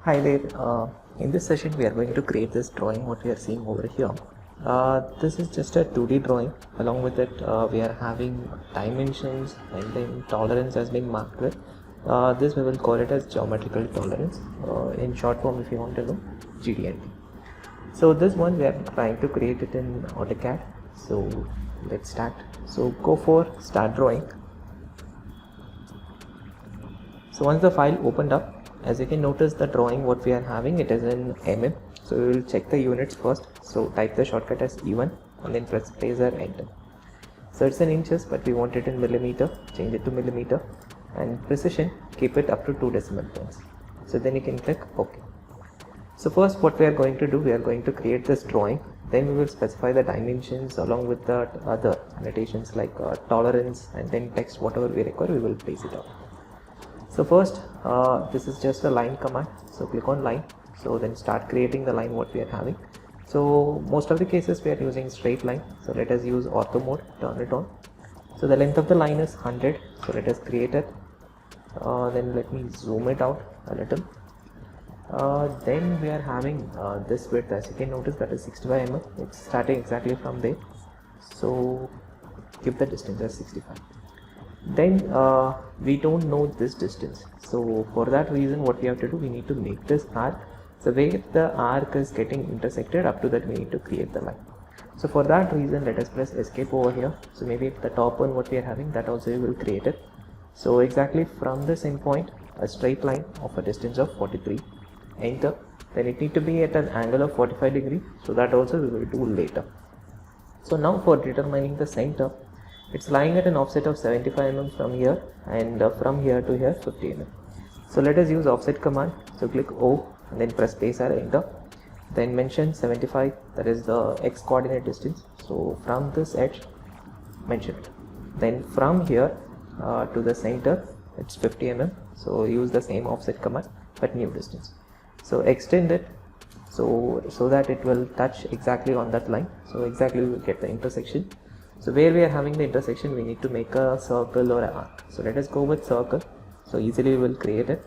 Hi there. In this session, we are going to create this drawing what we are seeing over here. This is just a 2D drawing. Along with it, we are having dimensions and then tolerance has been marked with. This we will call it as geometrical tolerance. In short form, if you want to know, GDNT. So this one we are trying to create it in AUTOCAD. So let's start. So go for start drawing. So once the file opened up, as you can notice the drawing what we are having, it is in mm. So we will check the units first. So type the shortcut as E1 and then press space or enter. So it's in inches, but we want it in millimeter. Change it to millimeter, and precision keep it up to 2 decimal points. So then you can click OK. So first what we are going to do, we are going to create this drawing. Then we will specify the dimensions along with the other annotations like tolerance and then text, whatever we require, we will place it out. So first, this is just a line command. So click on line. So then start creating the line what we are having. So most of the cases we are using straight line. So let us use ortho mode, turn it on. So the length of the line is 100. So let us create it. Then let me zoom it out a little. Then we are having this width, as you can notice, that is 65 mm. It's starting exactly from there. So give the distance as 65. Then we don't know this distance, so for that reason what we have to do, we need to make this arc. So where the arc is getting intersected, up to that we need to create the line. So for that reason, let us press escape over here. So maybe the top one what we are having, that also we will create it. So exactly from this endpoint, a straight line of a distance of 43, enter. Then it need to be at an angle of 45 degree, so that also we will do later. So now for determining the center, it's lying at an offset of 75 mm from here, and from here to here 50 mm. So let us use offset command. So click O and then press space or enter. Then mention 75, that is the x coordinate distance. So from this edge, mention it. Then from here to the center, it's 50 mm. So use the same offset command but new distance. So extend it so that it will touch exactly on that line. So exactly we will get the intersection. So where we are having the intersection, we need to make a circle or an arc. So let us go with circle. So easily we will create it.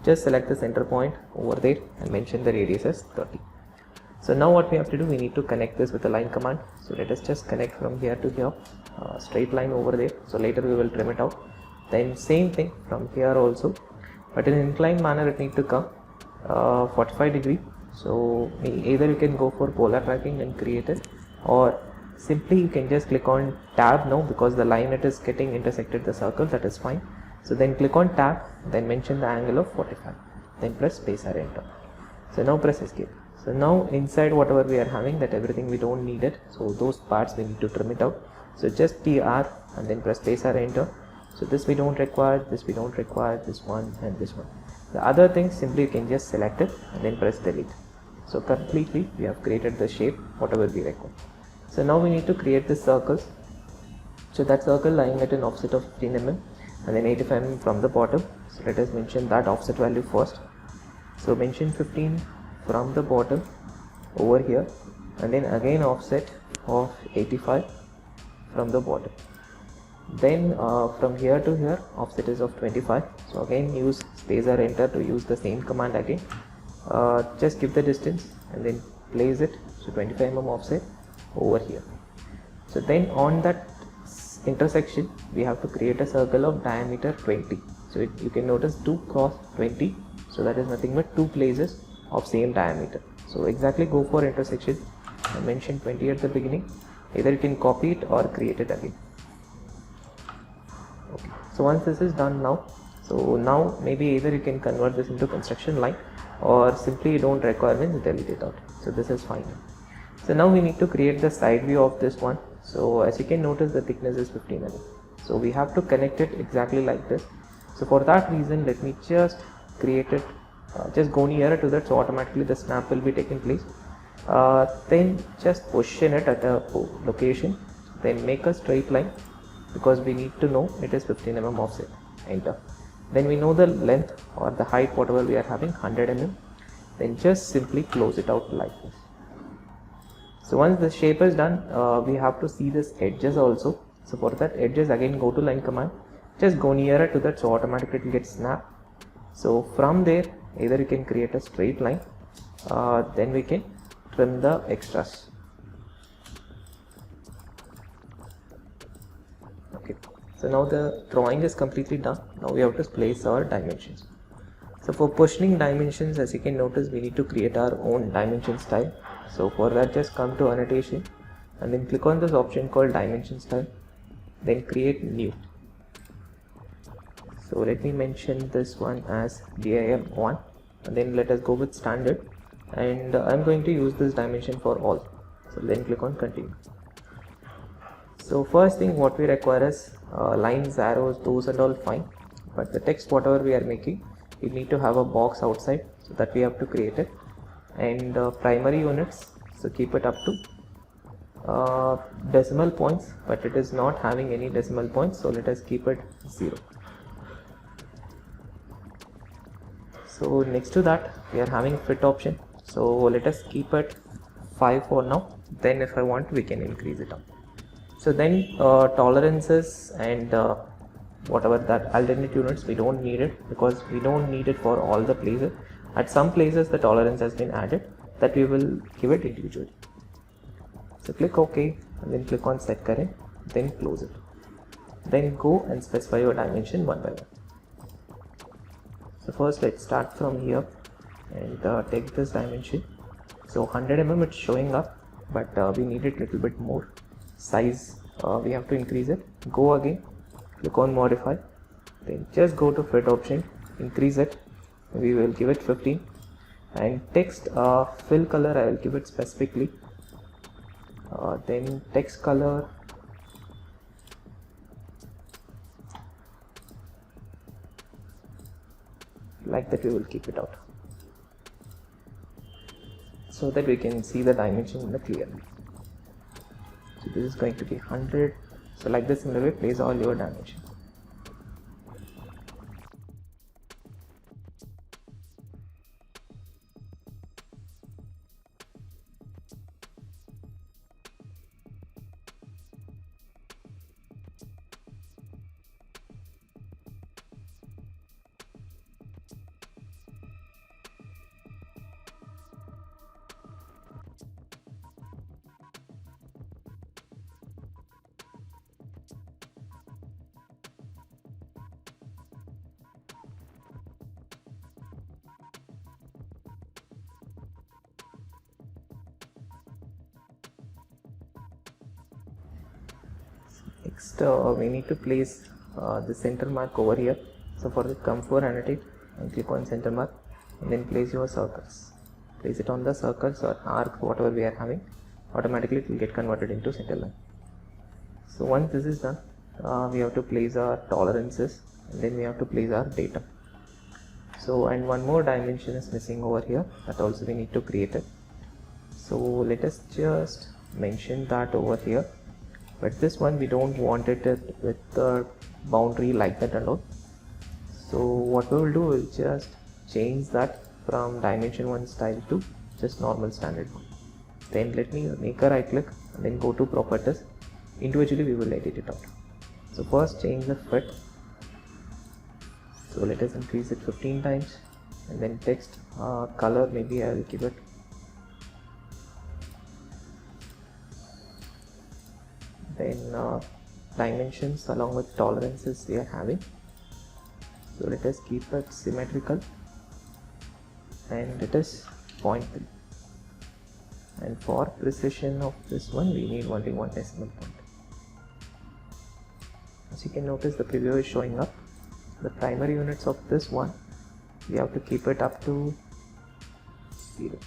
Just select the center point over there and mention the radius as 30. So now what we have to do, we need to connect this with the line command. So let us just connect from here to here, straight line over there. So later we will trim it out. Then same thing from here also, but in an inclined manner it need to come 45 degree. So either you can go for polar tracking and create it, or simply you can just click on tab now, because the line it is getting intersected the circle, that is fine. So then click on tab, then mention the angle of 45, then press space or enter. So now press escape. So now inside whatever we are having, that everything we don't need it, so those parts we need to trim it out. So just TR and then press space or enter. So this we don't require, this we don't require, this one and this one. The other things simply you can just select it and then press delete. So completely we have created the shape whatever we require. So now we need to create the circles. So that circle lying at an offset of 15 mm and then 85 mm from the bottom. So let us mention that offset value first. So mention 15 from the bottom over here, and then again offset of 85 from the bottom. Then from here to here offset is of 25. So again use space or enter to use the same command again. Just give the distance and then place it. So 25 mm offset over here. So then on that intersection we have to create a circle of diameter 20. So you can notice 2 cross 20, so that is nothing but 2 places of same diameter. So exactly go for intersection and mention 20 at the beginning. Either you can copy it or create it again. Okay. So once this is done now, so now maybe either you can convert this into construction line, or simply you don't require means delete it out. So this is fine. So now we need to create the side view of this one. So as you can notice, the thickness is 15 mm. So we have to connect it exactly like this. So for that reason, let me just create it, just go nearer to that, so automatically the snap will be taking place. Then just position it at a location, then make a straight line, because we need to know it is 15 mm offset, enter. Then we know the length or the height whatever we are having, 100 mm. Then just simply close it out like this. So once the shape is done, we have to see this edges also. So for that edges, again go to line command, just go nearer to that, so automatically it will get snapped. So from there Either you can create a straight line, then we can trim the extras. Okay, so now the drawing is completely done. Now we have to place our dimensions. So for positioning dimensions, as you can notice, we need to create our own dimension style. So for that, just come to annotation and then click on this option called dimension style, then create new. So let me mention this one as DIM1, and then let us go with standard, and I'm going to use this dimension for all. So then click on continue. So first thing what we require is lines, arrows, those and all fine, but the text whatever we are making, we need to have a box outside, so that we have to create it. And primary units, so keep it up to decimal points, but it is not having any decimal points, so let us keep it 0. So next to that we are having fit option, so let us keep it 5 for now, then if I want we can increase it up. So then tolerances and whatever that alternate units, we don't need it because we don't need it for all the places. At some places the tolerance has been added, that we will give it individually. So click OK and then click on set current, then close it. Then go and specify your dimension one by one. So first let's start from here and take this dimension. So 100 mm it's showing up, but we need it a little bit more. Size, we have to increase it. Go again, click on modify, then just go to fit option, increase it. We will give it 15, and text fill color I will give it specifically. Then text color, like that we will keep it out, so that we can see the dimension clearly. So this is going to be 100. So like this, similar way, place all your dimension. Next we need to place the center mark over here. So for that, come for annotate and click on center mark, and then place your circles. Place it on the circles or arc, whatever we are having. Automatically it will get converted into center line. So once this is done, we have to place our tolerances, and then we have to place our data. So, and one more dimension is missing over here, that also we need to create it. So let us just mention that over here, but this one we don't want it with the boundary like that and all. So what we will do is just change that from dimension 1 style to just normal standard one. Then let me make a right click and then go to properties. Individually we will edit it out. So first change the fit. So let us increase it 15 times, and then text color, maybe I will give it then dimensions along with tolerances we are having. So let us keep it symmetrical, and it is 0.3, and for precision of this one we need only 1 decimal point. As you can notice, the preview is showing up. The primary units of this one, we have to keep it up to 0.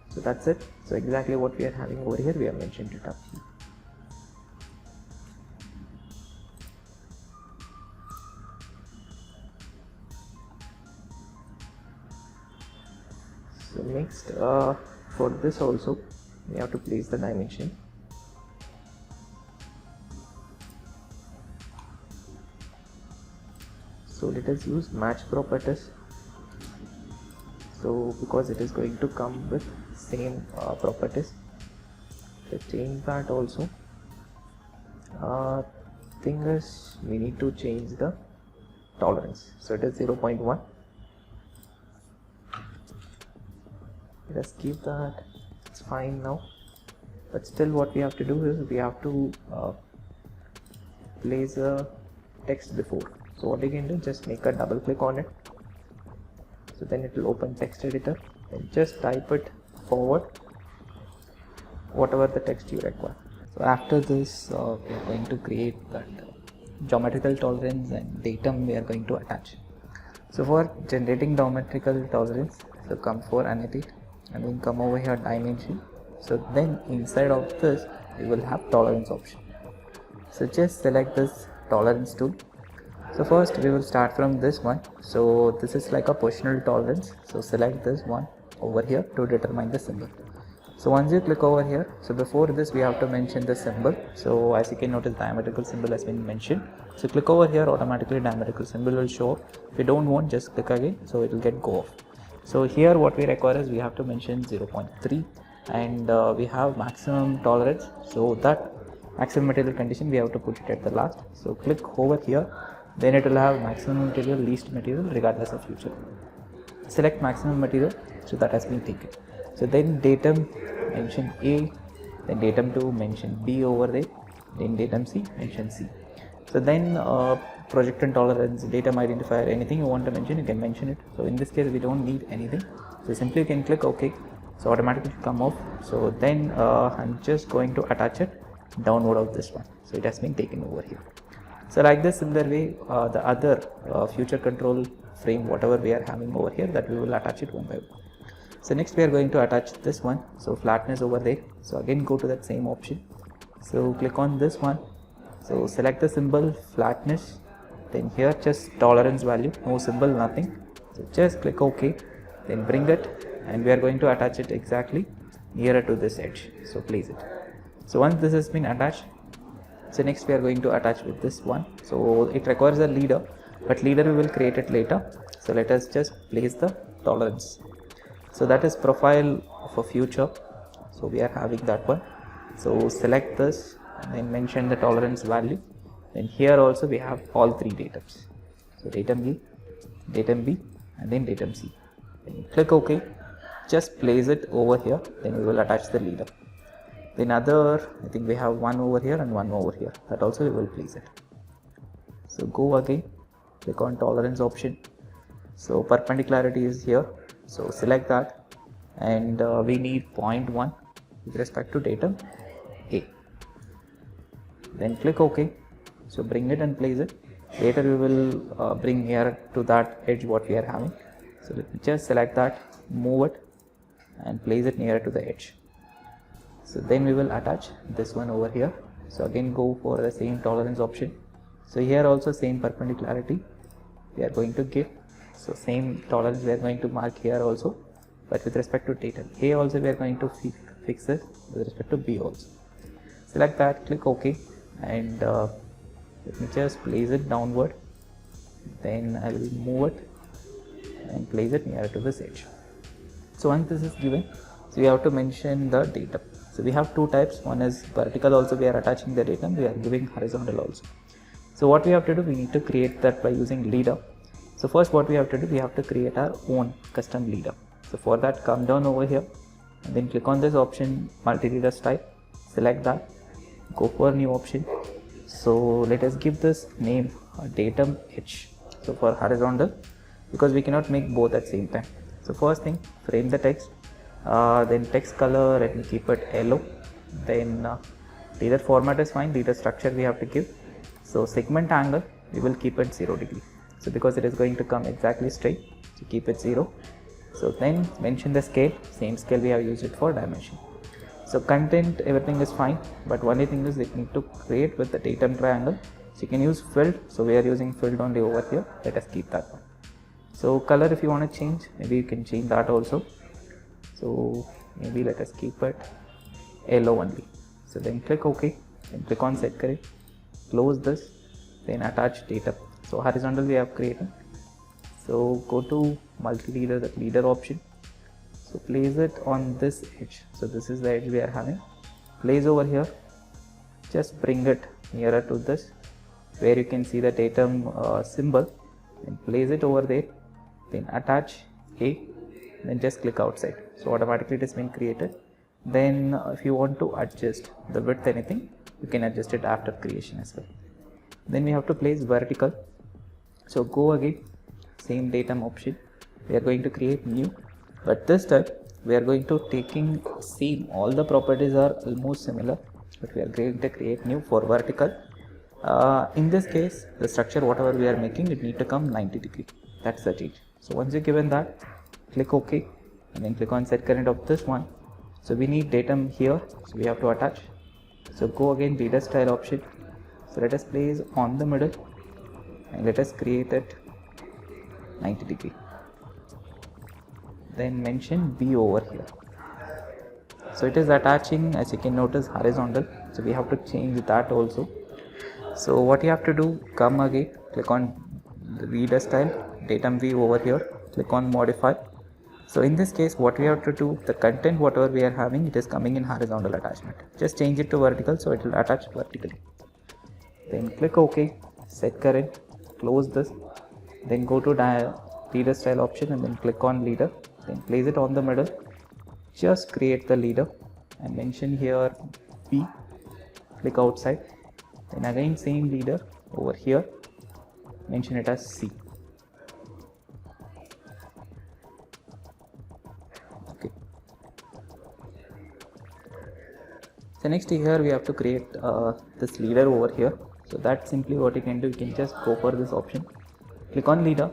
So that's it. So exactly what we are having over here, we have mentioned it up here. So next, for this also we have to place the dimension. So let us use match properties. So because it is going to come with same properties, let's change that also. Thing is, we need to change the tolerance. So it is 0.1. Let us keep that. It's fine now. But still, what we have to do is we have to place a text before. So what you can do, just make a double click on it. So then it will open text editor and just type it forward, whatever the text you require. So after this, we are going to create that geometrical tolerance and datum we are going to attach. So for generating geometrical tolerance, so come for annotate and then come over here dimension. So then inside of this we will have tolerance option. So just select this tolerance tool. So first we will start from this one. So this is like a positional tolerance. So select this one over here to determine the symbol. So once you click over here, so before this we have to mention the symbol. So as you can notice, diametrical symbol has been mentioned. So click over here, automatically diametrical symbol will show up. If you don't want, just click again, so it will get go off. So here what we require is we have to mention 0.3 and we have maximum tolerance. So that maximum material condition we have to put it at the last. So click over here, then it will have maximum material, least material regardless of future. Select maximum material, so that has been taken. So then datum mention A, then datum 2 mention B over there, then datum C mention C. So then project and tolerance, datum identifier, anything you want to mention, you can mention it. So in this case we don't need anything, so simply you can click OK. So automatically come off. So then I'm just going to attach it download of this one. So it has been taken over here. So like this, similar way the other future control frame, whatever we are having over here, that we will attach it one by one. So next we are going to attach this one. So flatness over there. So again go to that same option. So click on this one. So select the symbol flatness. Then here just tolerance value, no symbol, nothing. So just click OK. Then bring it and we are going to attach it exactly nearer to this edge. So place it. So once this has been attached, so next we are going to attach with this one. So it requires a leader, but leader we will create it later. So let us just place the tolerance. So that is profile of a future. So we are having that one. So select this and then mention the tolerance value. Then here also we have all three datums. So datum B and then datum C. Then click OK. Just place it over here. Then we will attach the leader. Then other, I think we have one over here and one over here. That also we will place it. So go again. Click on tolerance option. So perpendicularity is here. So select that and we need 0.1 with respect to datum A. Then click OK. So bring it and place it. Later we will bring here to that edge what we are having. So let me just select that, move it and place it nearer to the edge. So then we will attach this one over here. So again go for the same tolerance option. So here also same perpendicularity we are going to give. So same tolerance we are going to mark here also, but with respect to datum A also we are going to fix it with respect to B also. Select that, click OK and let me just place it downward. Then I will move it and place it nearer to this edge. So once this is given, so we have to mention the datum. So we have two types. One is vertical, also we are attaching the datum, we are giving horizontal also. So what we have to do, we need to create that by using leader. So first what we have to do, we have to create our own custom leader. So for that, come down over here and then click on this option, multi-leader type, select that, go for new option. So let us give this name datum H. So for horizontal, because we cannot make both at same time. So first thing, frame the text, then text color, let me keep it yellow. Then leader format is fine, leader structure we have to give. So segment angle, we will keep it 0 degree. So because it is going to come exactly straight, so keep it 0. So then mention the scale, same scale we have used it for dimension. So content, everything is fine, but only thing is it need to create with the datum triangle. So you can use filled, so we are using filled only over here, let us keep that one. So color, if you want to change, maybe you can change that also. So maybe let us keep it yellow only. So then click OK, then click on set correct, close this, then attach data. So horizontal we have created. So go to multi-leader, the leader option. So place it on this edge. So this is the edge we are having. Place over here. Just bring it nearer to this, where you can see the datum symbol. Then place it over there. Then attach A. then just click outside. So automatically it is being created. Then if you want to adjust the width anything, you can adjust it after creation as well. Then we have to place vertical. So go again, same datum option. We are going to create new, but this time we are going to taking same, all the properties are almost similar, but we are going to create new for vertical. In this case, the structure whatever we are making, it need to come 90 degree. That's the change. So once you given that, click OK, and then click on set current of this one. So we need datum here, so we have to attach. So go again, leader style option. So let us place on the middle, and let us create it 90 degree. Then mention B over here. So it is attaching, as you can notice, horizontal. So we have to change that also. So what you have to do, come again, click on the reader style, datum V over here, click on modify. So in this case, what we have to do, the content whatever we are having, it is coming in horizontal attachment. Just change it to vertical, so it will attach vertically. Then click OK, set current, close this, then go to leader style option and then click on leader, then place it on the middle. Just create the leader and mention here B, click outside, then again same leader over here, mention it as C. Okay. So next here we have to create this leader over here. So that's simply what you can do, you can just go for this option, click on leader,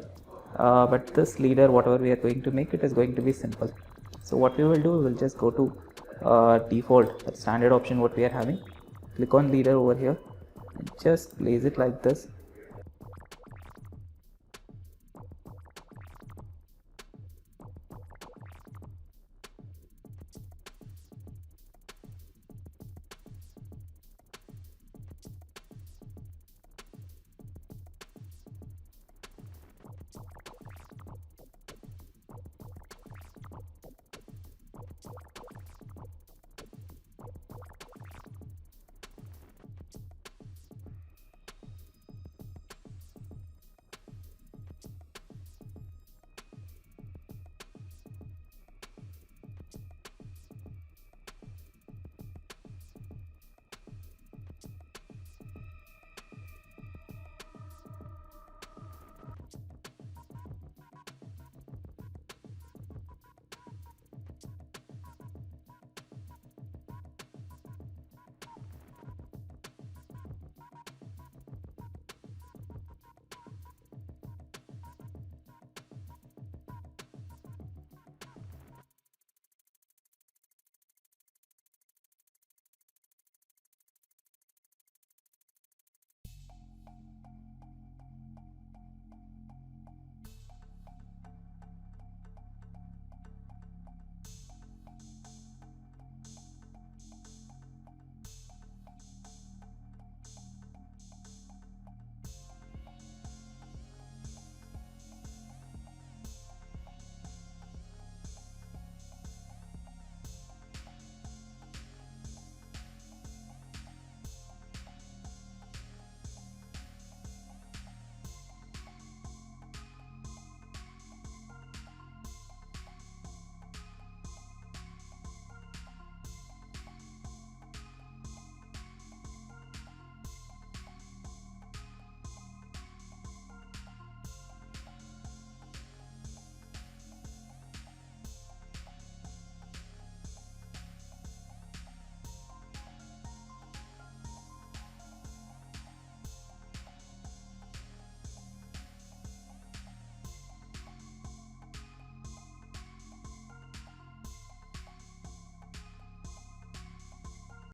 but this leader whatever we are going to make, it is going to be simple. So what we will do, we will just go to default standard option what we are having, click on leader over here and just place it like this,